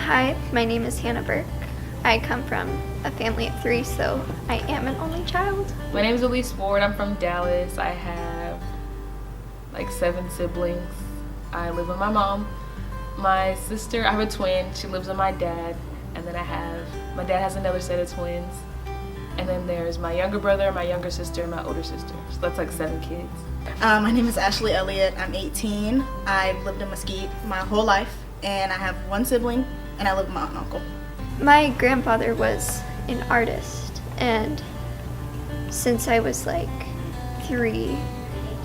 Hi, my name is Hannah Burke. I come from a family of 3, so I am an only child. My name is Elise Ward. I'm from Dallas. I have like 7 siblings. I live with my mom. My sister, I have a twin. She lives with my dad. And then my dad has another set of twins. And then there's my younger brother, my younger sister, and my older sister. So that's like 7 kids. My name is Ashley Elliott. I'm 18. I've lived in Mesquite my whole life, and I have 1 sibling, and I live with my aunt and uncle. My grandfather was an artist, and since I was like 3,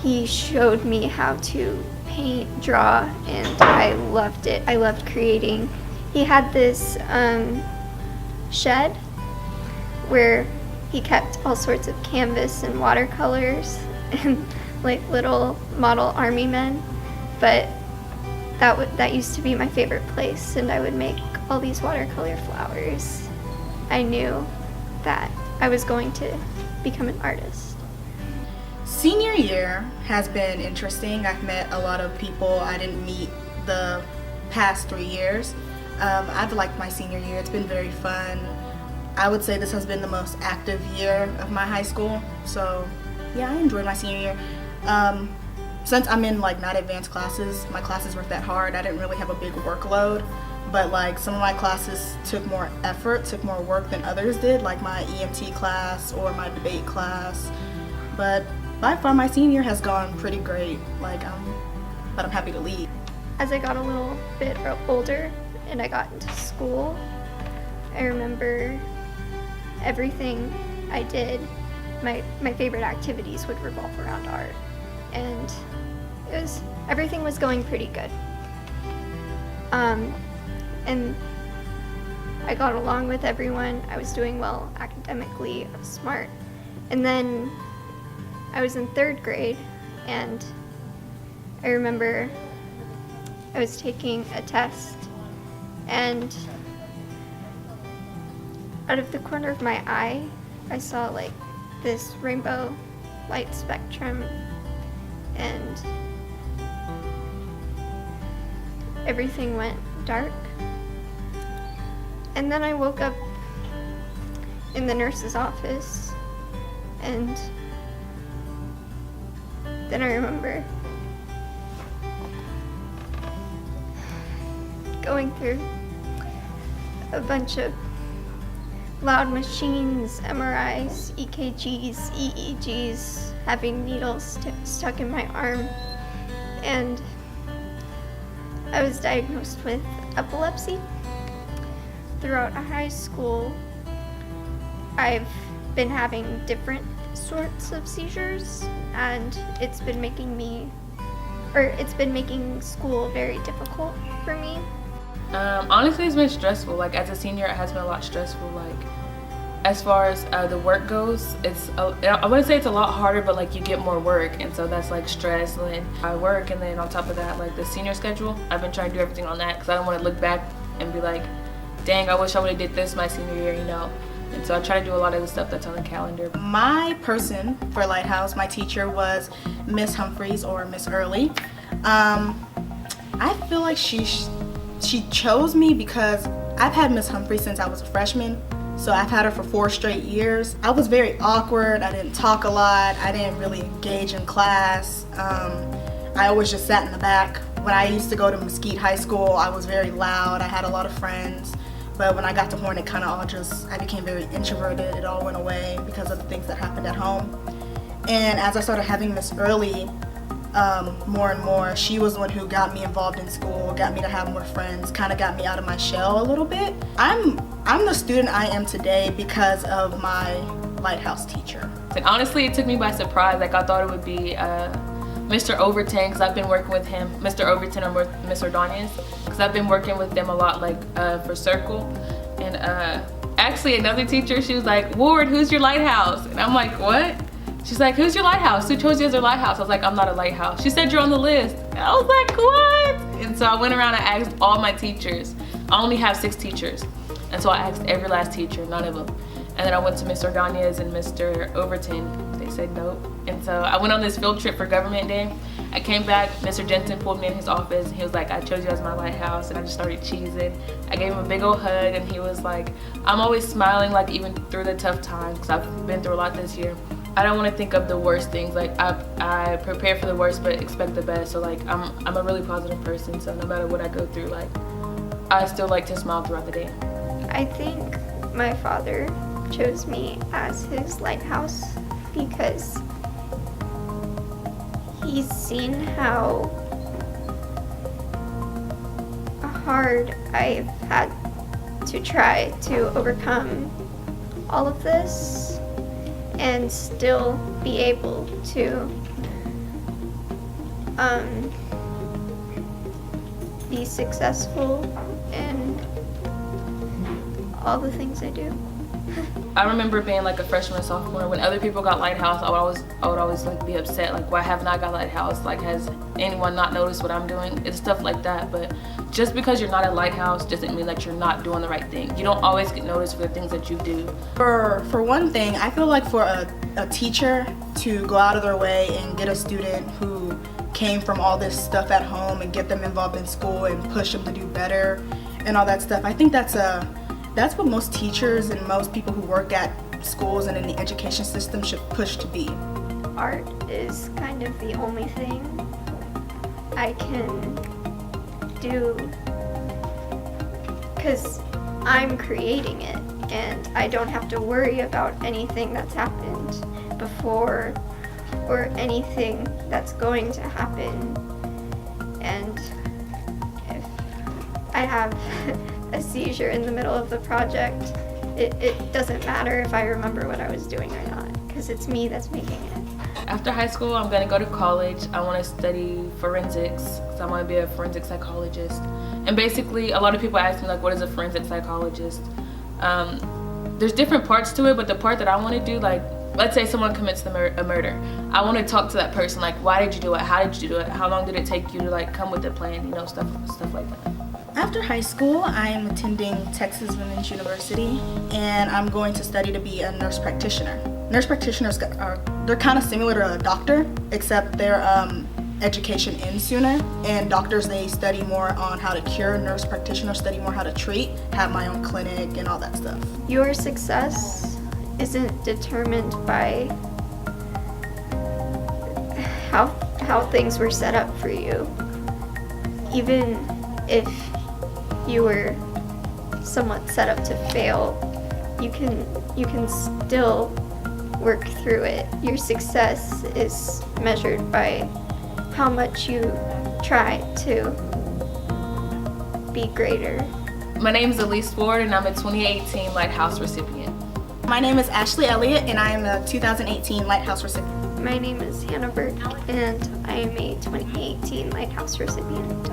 he showed me how to paint, draw, and I loved it. I loved creating. He had this shed where he kept all sorts of canvas and watercolors and like little model army men, but that used to be my favorite place, and I would make all these watercolor flowers. I knew that I was going to become an artist. Senior year has been interesting. I've met a lot of people I didn't meet the past 3 years. I've liked my senior year. It's been very fun. I would say this has been the most active year of my high school. So yeah, I enjoyed my senior year. Since I'm in like not advanced classes, my classes weren't that hard. I didn't really have a big workload, but like some of my classes took more effort, took more work than others did, like my EMT class or my debate class. But by far my senior year has gone pretty great. But I'm happy to leave. As I got a little bit older and I got into school, I remember everything I did, my favorite activities would revolve around art, and everything was going pretty good. And I got along with everyone. I was doing well academically. I was smart. And then I was in 3rd grade, and I remember I was taking a test, and out of the corner of my eye, I saw like this rainbow light spectrum, and everything went dark. And then I woke up in the nurse's office, and then I remember going through a bunch of loud machines, MRIs, EKGs, EEGs, having needles stuck in my arm, and I was diagnosed with epilepsy. Throughout high school, I've been having different sorts of seizures, and it's been making school very difficult for me. Honestly, it's been stressful. Like as a senior, it has been a lot stressful. Like as far as the work goes, I wouldn't say it's a lot harder, but like you get more work, and so that's like stress. And then I work, and then on top of that, like the senior schedule, I've been trying to do everything on that because I don't want to look back and be like, dang, I wish I would have did this my senior year, you know. And so I try to do a lot of the stuff that's on the calendar. My person for Lighthouse, my teacher, was Miss Humphreys, or Miss Early. I feel like she chose me because I've had Miss Humphreys since I was a freshman. So I've had her for 4 straight years. I was very awkward. I didn't talk a lot. I didn't really engage in class. I always just sat in the back. When I used to go to Mesquite High School, I was very loud. I had a lot of friends. But when I got to Horn, it kind of I became very introverted. It all went away because of the things that happened at home. And as I started having Miss Early more and more, she was the one who got me involved in school, got me to have more friends, kind of got me out of my shell a little bit. I'm the student I am today because of my Lighthouse teacher. And honestly, it took me by surprise. Like I thought it would be Mr. Overton, because I've been working with him, Mr. Overton or Miss Ordonez, because I've been working with them a lot, like for Circle. And actually another teacher, she was like, Ward, who's your Lighthouse? And I'm like, what? She's like, who's your Lighthouse? Who chose you as their Lighthouse? I was like, I'm not a Lighthouse. She said, you're on the list. And I was like, what? And so I went around and asked all my teachers. I only have 6 teachers. And so I asked every last teacher, none of them. And then I went to Mr. Ordonez and Mr. Overton. They said nope. And so I went on this field trip for Government Day. I came back, Mr. Jensen pulled me in his office. He was like, I chose you as my lighthouse, and I just started cheesing. I gave him a big old hug, and he was like, I'm always smiling, like even through the tough times, because I've been through a lot this year. I don't want to think of the worst things. Like I prepare for the worst, but expect the best. So like I'm a really positive person. So no matter what I go through, like I still like to smile throughout the day. I think my father chose me as his lighthouse because he's seen how hard I've had to try to overcome all of this and still be able to be successful in all the things I do. I remember being like a freshman or sophomore when other people got Lighthouse. I would always like be upset, like why haven't I got Lighthouse? Like has anyone not noticed what I'm doing? It's stuff like that. But just because you're not at Lighthouse doesn't mean that you're not doing the right thing. You don't always get noticed for the things that you do. For one thing, I feel like for a teacher to go out of their way and get a student who came from all this stuff at home and get them involved in school and push them to do better and all that stuff, I think that's what most teachers and most people who work at schools and in the education system should push to be. Art is kind of the only thing I can do because I'm creating it and I don't have to worry about anything that's happened before or anything that's going to happen. And if I have a seizure in the middle of the project, it doesn't matter if I remember what I was doing or not, because it's me that's making it. After high school, I'm gonna go to college. I wanna study forensics, because I wanna be a forensic psychologist. And basically, a lot of people ask me, like, what is a forensic psychologist? There's different parts to it, but the part that I wanna do, like, let's say someone commits a murder. I wanna talk to that person, like, why did you do it? How did you do it? How long did it take you to, like, come with a plan? You know, stuff like that. After high school, I'm attending Texas Women's University, and I'm going to study to be a nurse practitioner. Nurse practitioners they're kind of similar to a doctor, except their education ends sooner. And doctors, they study more on how to cure. Nurse practitioners study more how to treat, have my own clinic and all that stuff. Your success isn't determined by how things were set up for you. Even if you were somewhat set up to fail, you can still work through it. Your success is measured by how much you try to be greater. My name is Elise Ford, and I'm a 2018 Lighthouse recipient. My name is Ashley Elliott, and I am a 2018 Lighthouse recipient. My name is Hannah Burke, and I am a 2018 Lighthouse recipient.